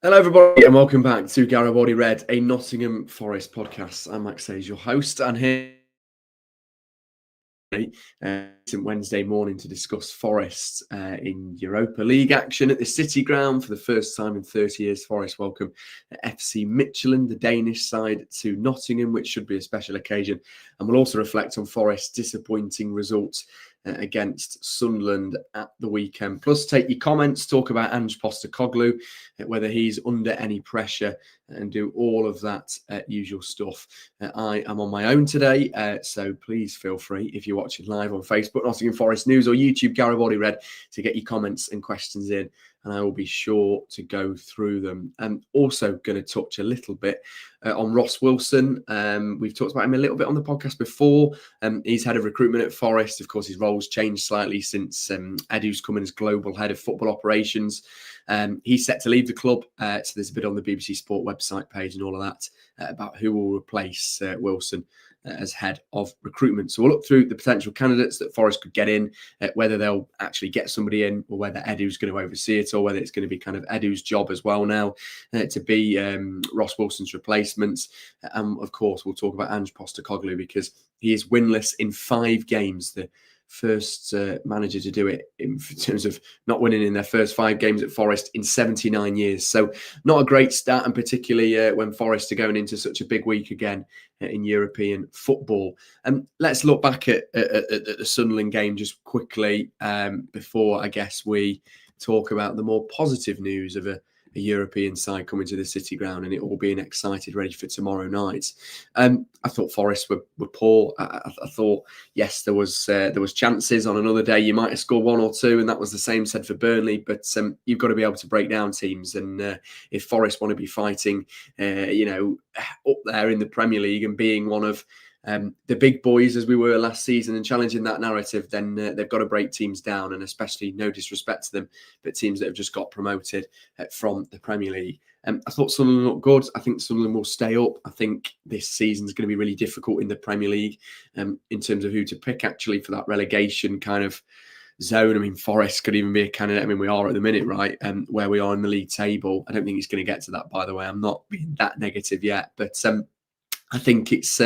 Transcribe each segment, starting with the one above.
Hello, everybody, and welcome back to Garibaldi Red, a Nottingham Forest podcast. I'm Max Hayes, your host, and here Wednesday morning to discuss Forest in Europa League action at the City Ground for the first time in 30 years. Forest welcome FC Midyjtland, the Danish side, to Nottingham, which should be a special occasion. And we'll also reflect on Forest's disappointing results against Sunderland at the weekend. Plus, take your comments, talk about Ange, whether he's under any pressure, and do all of that usual stuff. I am on my own today, so please feel free, if you're watching live on Facebook, Nottingham Forest News, or YouTube, Garibaldi Red, to get your comments and questions in, and I will be sure to go through them. I'm also going to touch a little bit on Ross Wilson. We've talked about him a little bit on the podcast before. He's head of recruitment at Forest. Of course, his role's changed slightly since Edu's come in as global head of football operations. He's set to leave the club, so there's a bit on the BBC Sport website page and all of that about who will replace Wilson as head of recruitment. So we'll look through the potential candidates that Forest could get in, whether they'll actually get somebody in, or whether Edu's going to oversee it, or whether it's going to be kind of Edu's job as well now to be Ross Wilson's replacement. And of course, we'll talk about Ange Postecoglou, because he is winless in 5 games. The first manager to do it in terms of not winning in their first 5 games at Forest in 79 years. So not a great start, and particularly when Forest are going into such a big week again in European football. Let's look back at the Sunderland game just quickly before, I guess, we talk about the more positive news of a European side coming to the City Ground and it all being excited, ready for tomorrow night. I thought Forest were poor. I thought, yes, there was chances. On another day you might have scored 1 or 2, and that was the same said for Burnley. But you've got to be able to break down teams, and if Forest want to be fighting, up there in the Premier League and being one of the big boys as we were last season and challenging that narrative, then they've got to break teams down, and especially, no disrespect to them, but teams that have just got promoted from the Premier League. I thought Sunderland looked good. I think Sunderland will stay up. I think this season is going to be really difficult in the Premier League in terms of who to pick actually for that relegation kind of zone. I mean, Forest could even be a candidate. I mean, we are at the minute, right, where we are in the league table. I don't think he's going to get to that, by the way. I'm not being that negative yet, but I think it's...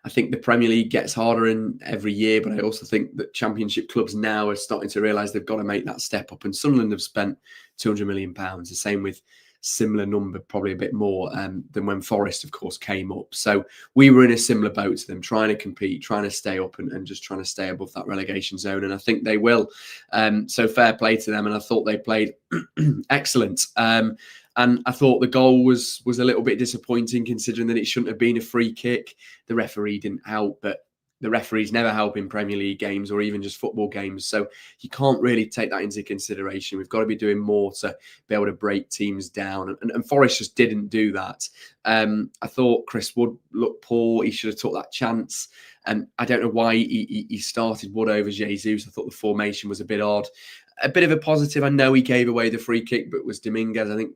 I think the Premier League gets harder in every year, but I also think that Championship clubs now are starting to realise they've got to make that step up. And Sunderland have spent £200 million. The same with similar number, probably a bit more than when Forest, of course, came up. So we were in a similar boat to them, trying to compete, trying to stay up and just trying to stay above that relegation zone. And I think they will. So fair play to them. And I thought they played excellent. And I thought the goal was a little bit disappointing, considering that it shouldn't have been a free kick. The referee didn't help, but the referees never help in Premier League games or even just football games. So you can't really take that into consideration. We've got to be doing more to be able to break teams down. And Forest just didn't do that. I thought Chris Wood looked poor. He should have took that chance. I don't know why he started Wood over Jesus. I thought the formation was a bit odd. A bit of a positive. I know he gave away the free kick, but it was Dominguez. I think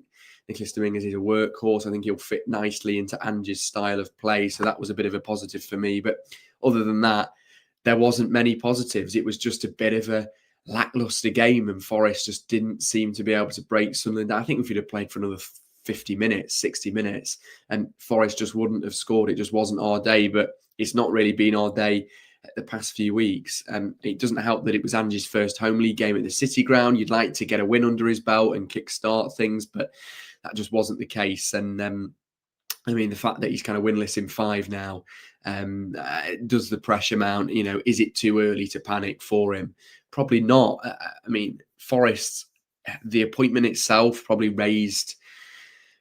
Nicholas Dominguez is a workhorse. I think he'll fit nicely into Ange's style of play. So that was a bit of a positive for me. But other than that, there wasn't many positives. It was just a bit of a lacklustre game, and Forest just didn't seem to be able to break Sunderland. I think if we'd have played for another 50 minutes, 60 minutes, and Forest just wouldn't have scored, it just wasn't our day. But it's not really been our day the past few weeks. It doesn't help that it was Ange's first home league game at the City Ground. You'd like to get a win under his belt and kickstart things, but that just wasn't the case. And I mean, the fact that he's kind of winless in 5 now, does the pressure mount? Is it too early to panic for him? Probably not. I mean, Forest, the appointment itself probably raised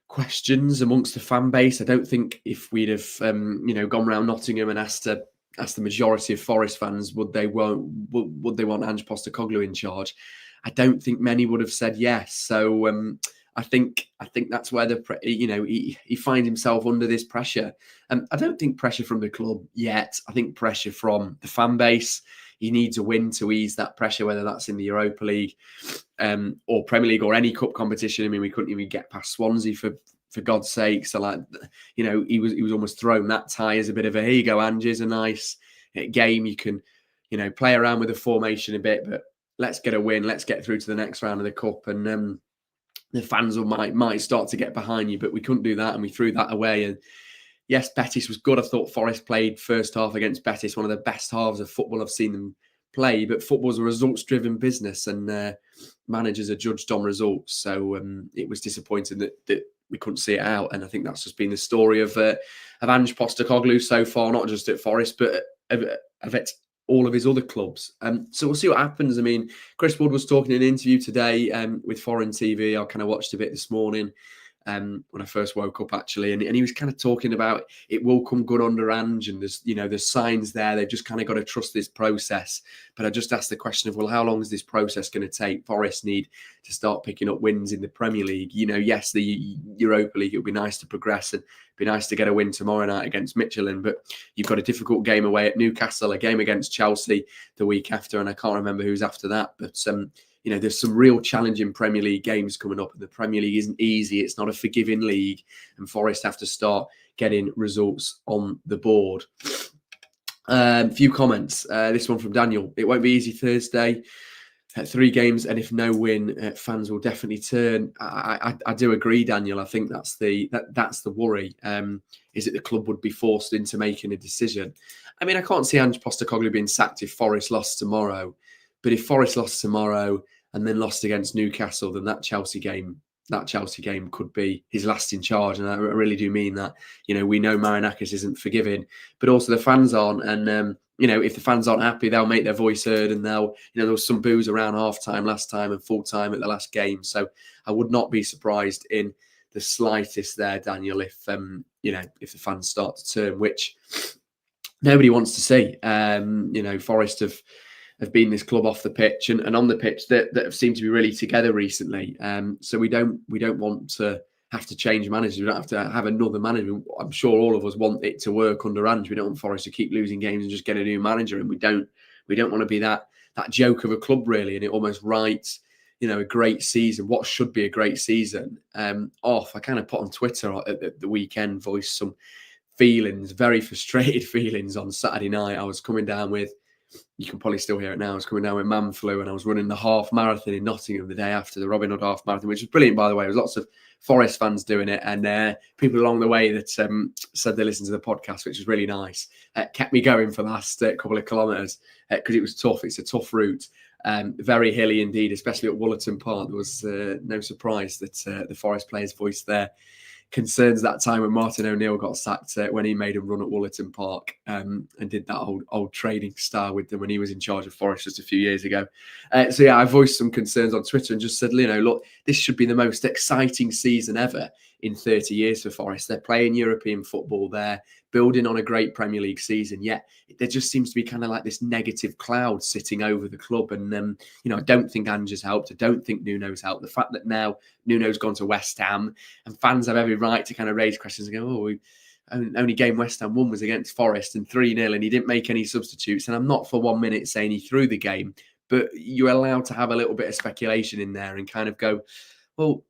questions amongst the fan base. I don't think if we'd have, gone round Nottingham and asked the majority of Forest fans, would they want Ange Postecoglou in charge? I don't think many would have said yes. So I think that's where he finds himself under this pressure. I don't think pressure from the club yet. I think pressure from the fan base. He needs a win to ease that pressure, whether that's in the Europa League or Premier League or any cup competition. I mean, we couldn't even get past Swansea for God's sake. So he was almost thrown that tie as a bit of a, here you go, Ange, is a nice game. You can, play around with the formation a bit, but let's get a win. Let's get through to the next round of the cup. And the fans might start to get behind you, but we couldn't do that, and we threw that away. And yes, Betis was good. I thought Forest played first half against Betis, one of the best halves of football I've seen them play. But football's a results-driven business, and managers are judged on results. So it was disappointing that we couldn't see it out. And I think that's just been the story of Ange Postecoglou so far, not just at Forest, but of all of his other clubs. So we'll see what happens. I mean, Chris Wood was talking in an interview today with Foreign TV. I kind of watched a bit this morning when I first woke up, actually, and he was kind of talking about it will come good under Ange, and there's signs there. They've just kind of got to trust this process. But I just asked the question of, well, how long is this process going to take? Forest need to start picking up wins in the Premier League. Yes, the Europa League, it would be nice to progress, and it'd be nice to get a win tomorrow night against Midyjtland, but you've got a difficult game away at Newcastle, a game against Chelsea the week after, and I can't remember who's after that. But there's some real challenging Premier League games coming up, and the Premier League isn't easy. It's not a forgiving league, and Forest have to start getting results on the board. A few comments. This one from Daniel. It won't be easy Thursday. 3 games, and if no win, fans will definitely turn. I do agree, Daniel. I think that's the worry. Is that the club would be forced into making a decision? I mean, I can't see Ange Postecoglou being sacked if Forest lost tomorrow. But if Forest lost tomorrow and then lost against Newcastle, then that Chelsea game could be his last in charge. And I really do mean that. We know Marinakis isn't forgiving, but also the fans aren't. And if the fans aren't happy, they'll make their voice heard, and there was some boos around half-time last time and full-time at the last game. So I would not be surprised in the slightest there, Daniel, if the fans start to turn, which nobody wants to see. Forest have been this club off the pitch and on the pitch that have seemed to be really together recently. So we don't want to have to change managers. We don't have to have another manager. I'm sure all of us want it to work under Ange. We don't want Forest to keep losing games and just get a new manager. And we don't want to be that joke of a club, really. And it almost writes, a great season, what should be a great season, off. I kind of put on Twitter at the weekend, voiced some feelings, very frustrated feelings on Saturday night. I was coming down with, you can probably still hear it now, I was coming down with man flu, and I was running the half marathon in Nottingham the day after the Robin Hood half marathon, which was brilliant, by the way. There was lots of Forest fans doing it, and people along the way that said they listened to the podcast, which was really nice. Kept me going for the last couple of kilometres because it was tough. It's a tough route. Very hilly indeed, especially at Woollerton Park. There was no surprise that the Forest players voiced their concerns that time when Martin O'Neill got sacked when he made a run at Woollerton Park and did that old trading style with them when he was in charge of Forest just a few years ago. So yeah, I voiced some concerns on Twitter and just said, look, this should be the most exciting season ever in 30 years for Forest. They're playing European football. They're building on a great Premier League season. Yet there just seems to be kind of like this negative cloud sitting over the club. And, I don't think Ange has helped. I don't think Nuno's helped. The fact that now Nuno's gone to West Ham and fans have every right to kind of raise questions and go, only game West Ham won was against Forest and 3-0 and he didn't make any substitutes. And I'm not for 1 minute saying he threw the game, but you're allowed to have a little bit of speculation in there and kind of go, well,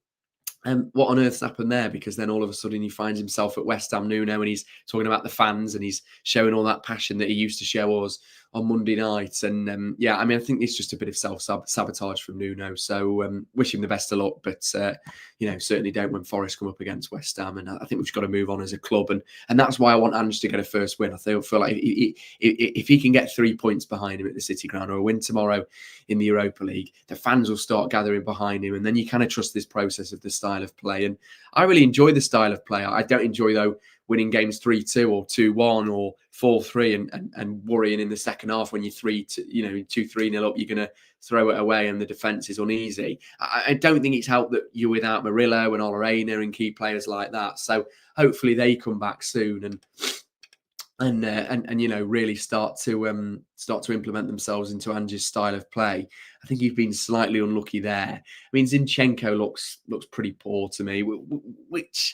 what on earth's happened there? Because then all of a sudden he finds himself at West Ham, Nuno, and he's talking about the fans and he's showing all that passion that he used to show us on Monday nights. And I think it's just a bit of self-sabotage from Nuno. So wish him the best of luck, but certainly don't when Forest come up against West Ham. And I think we've got to move on as a club, and that's why I want Ange to get a first win. I feel like if he can get 3 points behind him at the City Ground or a win tomorrow in the Europa League, the fans will start gathering behind him, and then you kind of trust this process of the style of play. And I really enjoy the style of play. I don't enjoy, though, winning games 3-2 or 2-1 or 4-3 and worrying in the second half when you're 2-3-0 up, you're going to throw it away and the defence is uneasy. I don't think it's helped that you're without Murillo and Olorena and key players like that. So hopefully they come back soon and really start to implement themselves into Ange's style of play. I think he's been slightly unlucky there. I mean, Zinchenko looks pretty poor to me, which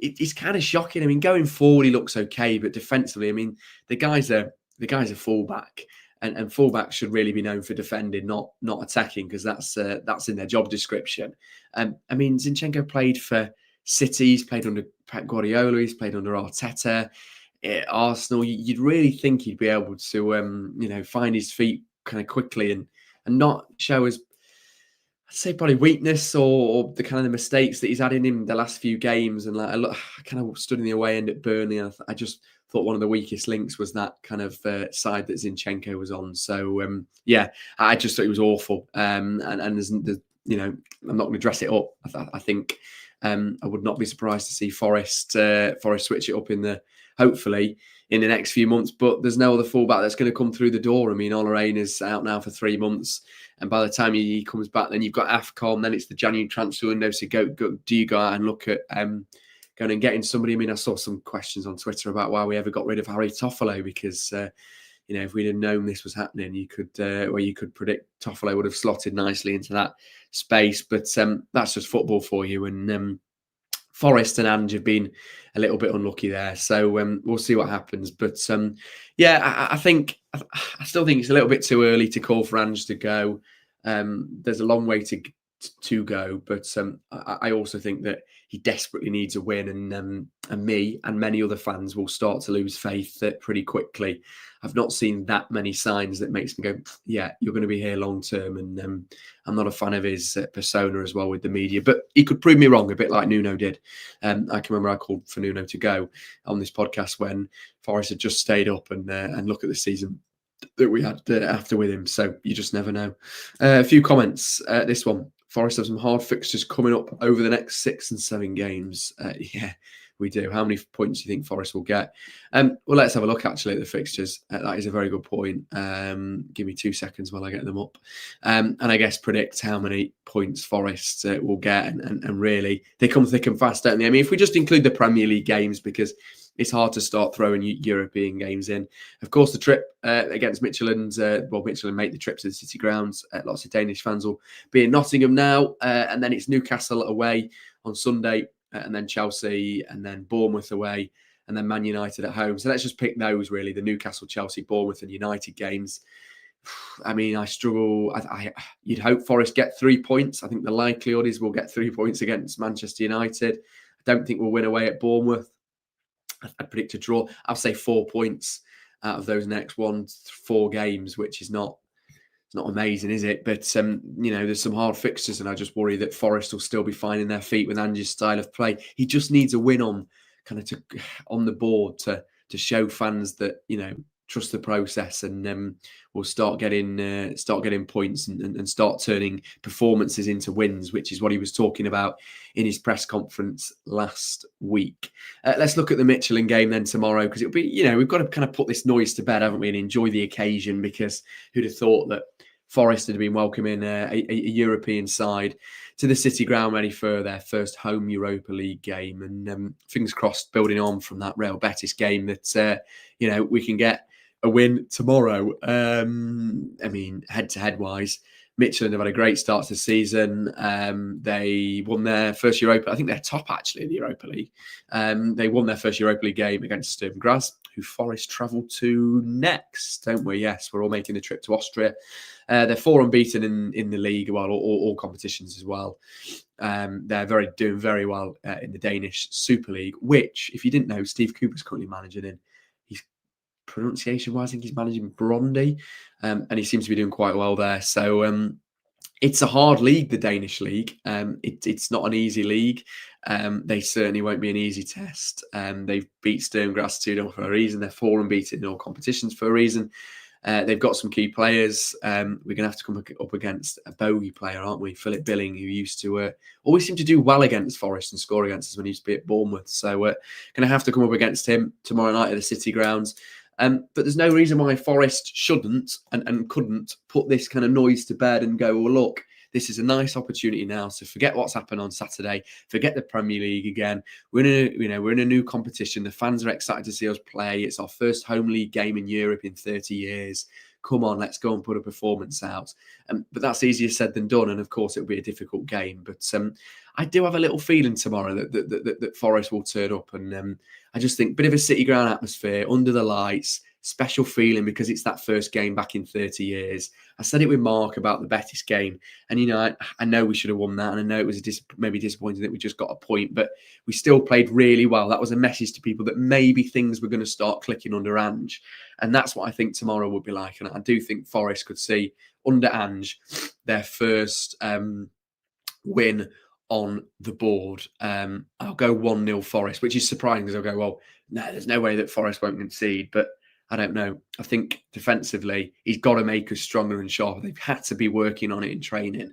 it's kind of shocking. I mean, going forward he looks okay, but defensively, I mean, the guy's a fullback, and fullbacks should really be known for defending, not attacking, because that's in their job description. I mean, Zinchenko played for City, he's played under Pep Guardiola, he's played under Arteta. At Arsenal, you'd really think he'd be able to find his feet kind of quickly and not show as I'd say probably weakness or the kind of the mistakes that he's had in him the last few games. And like I kind of stood in the away end at Burnley. And I just thought one of the weakest links was that kind of side that Zinchenko was on. So yeah, I just thought he was awful. And there's I'm not going to dress it up. I think I would not be surprised to see Forest switch it up hopefully in the next few months. But there's no other fullback that's going to come through the door. I mean, Ola is out now for 3 months. And by the time he comes back, then you've got AFCON, then it's the January transfer window. So do you go out and look at going and getting somebody? I mean, I saw some questions on Twitter about why we ever got rid of Harry Toffolo, because if we'd have known this was happening, you could predict Toffolo would have slotted nicely into that space. But that's just football for you. And Forest and Ange have been a little bit unlucky there, so we'll see what happens. But yeah, I still think it's a little bit too early to call for Ange to go. There's a long way to go, but I also think that he desperately needs a win, and me and many other fans will start to lose faith pretty quickly. I've not seen that many signs that makes me go, yeah, you're going to be here long term. And I'm not a fan of his persona as well with the media, but he could prove me wrong, a bit like Nuno did. I can remember I called for Nuno to go on this podcast when Forest had just stayed up, and look at the season that we had after with him. So you just never know. A few comments. This one. Forest have some hard fixtures coming up over the next 6 and 7 games. Yeah, we do. How many points do you think Forest will get? Well, let's have a look actually at the fixtures. That is a very good point. Give me 2 seconds while I get them up. And I guess predict how many points Forest will get. And really, they come thick and fast, don't they? I mean, if we just include the Premier League games, because it's hard to start throwing European games in. Of course, the trip against Midyjtland, Midyjtland make the trip to the City Grounds. Lots of Danish fans will be in Nottingham now. And then it's Newcastle away on Sunday, and then Chelsea, and then Bournemouth away, and then Man United at home. So let's just pick those, really, the Newcastle, Chelsea, Bournemouth and United games. I mean, I struggle. You'd hope Forest get 3 points. I think the likelihood is we'll get 3 points against Manchester United. I don't think we'll win away at Bournemouth. I'd predict a draw. I'll say 4 points out of those next 4 games, which is not amazing, is it? But there's some hard fixtures, and I just worry that Forest will still be finding their feet with Ange's style of play. He just needs a win on the board to show fans that trust the process, and we'll start getting points and start turning performances into wins, which is what he was talking about in his press conference last week. Let's look at the Midyjtland game then tomorrow, because it'll be, we've got to kind of put this noise to bed, haven't we, and enjoy the occasion, because who'd have thought that Forest had been welcoming a European side to the City Ground ready for their first home Europa League game. And fingers crossed, building on from that Real Betis game, that we can get a win tomorrow. I mean, head-to-head wise, Midyjtland have had a great start to the season. They won their first Europa. I think they're top actually in the Europa League. They won their first Europa League game against Sturm Graz, who Forest travel to next, don't we? Yes, we're all making the trip to Austria. They're 4 unbeaten in the league, well, all competitions as well. They're doing very well in the Danish Super League, which, if you didn't know, Steve Cooper's currently managing in. Pronunciation-wise, I think he's managing Brøndby, and he seems to be doing quite well there. So it's a hard league, the Danish league. It's not an easy league. They certainly won't be an easy test. They've beat Sturm Graz 2-0 for a reason. They're 4 unbeaten in all competitions for a reason. They've got some key players. We're going to have to come up against a bogey player, aren't we? Philip Billing, who used to always seem to do well against Forest and score against us when he used to be at Bournemouth. So we're going to have to come up against him tomorrow night at the City Grounds. But there's no reason why Forest shouldn't and couldn't put this kind of noise to bed and go, well, look, this is a nice opportunity now to forget what's happened on Saturday, forget the Premier League again. We're in a new competition. The fans are excited to see us play. It's our first home league game in Europe in 30 years. Come on, let's go and put a performance out. But that's easier said than done. And of course, it'll be a difficult game. But I do have a little feeling tomorrow that Forest will turn up. And I just think a bit of a City Ground atmosphere, under the lights, special feeling because it's that first game back in 30 years. I said it with Mark about the Betis game. And, I know we should have won that. And I know it was maybe disappointing that we just got a point. But we still played really well. That was a message to people that maybe things were going to start clicking under Ange. And that's what I think tomorrow would be like. And I do think Forest could see, under Ange, their first win on the board. I'll go 1-0 Forest, which is surprising because I'll go, well, no, there's no way that Forest won't concede. But I don't know. I think defensively, he's got to make us stronger and sharper. They've had to be working on it in training.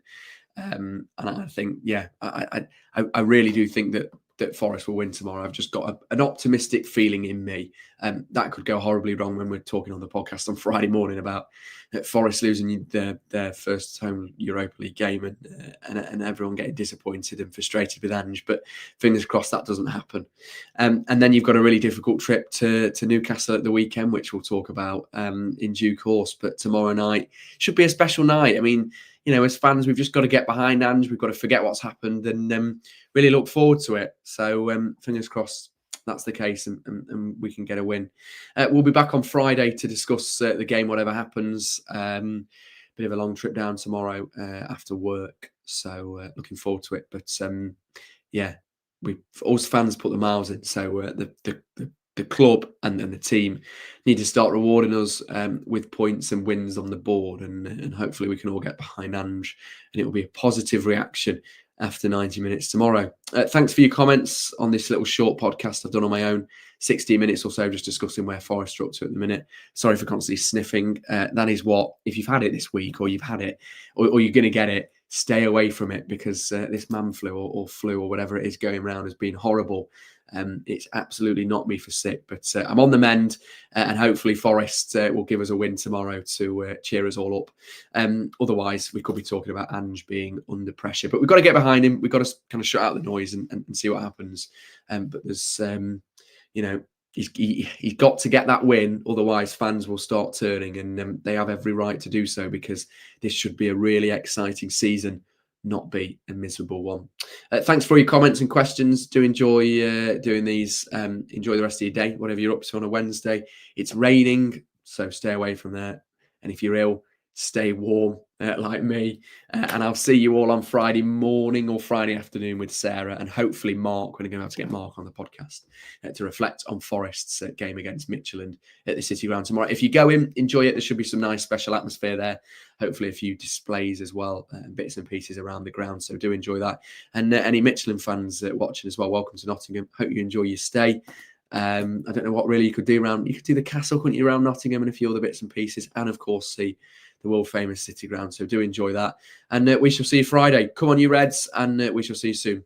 And I think, yeah, I really do think that Forest will win tomorrow. I've just got an optimistic feeling in me. That could go horribly wrong when we're talking on the podcast on Friday morning about Forest losing their first home Europa League game and everyone getting disappointed and frustrated with Ange. But fingers crossed that doesn't happen. And then you've got a really difficult trip to Newcastle at the weekend, which we'll talk about in due course. But tomorrow night should be a special night. I mean, as fans, we've just got to get behind Ange. We've got to forget what's happened and really look forward to it. So fingers crossed that's the case and we can get a win. We'll be back on Friday to discuss the game, whatever happens. Bit of a long trip down tomorrow after work. So looking forward to it. But yeah, us fans put the miles in. So the club and the team need to start rewarding us with points and wins on the board, and hopefully we can all get behind Ange and it will be a positive reaction after 90 minutes tomorrow. Thanks for your comments on this little short podcast I've done on my own, 60 minutes or so, just discussing where Forest are up to at the minute. Sorry for constantly sniffing. That is what, if you've had it this week or you've had it or you're going to get it, stay away from it because this man flu or flu or whatever it is going around has been horrible. It's absolutely not me for sick, but I'm on the mend and hopefully Forest will give us a win tomorrow to cheer us all up. Otherwise, we could be talking about Ange being under pressure, but we've got to get behind him. We've got to kind of shut out the noise and see what happens. But there's, he's got to get that win. Otherwise, fans will start turning and they have every right to do so because this should be a really exciting season, not be a miserable one. Thanks for your comments and questions. Do enjoy doing these. Enjoy the rest of your day, whatever you're up to on a Wednesday. It's raining, so stay away from that. And if you're ill, stay warm like me. And I'll see you all on Friday morning or Friday afternoon with Sarah and hopefully Mark. We're going to have to get Mark on the podcast to reflect on Forest's game against Midyjtland at the City Ground tomorrow. If you go in, enjoy it. There should be some nice special atmosphere there. Hopefully a few displays as well, bits and pieces around the ground. So do enjoy that. And any Midyjtland fans watching as well, welcome to Nottingham. Hope you enjoy your stay. I don't know what really you could do around. You could do the castle, couldn't you, around Nottingham and a few other bits and pieces, and of course see the world famous City Ground. So do enjoy that, and we shall see you Friday. Come on, you Reds, and we shall see you soon.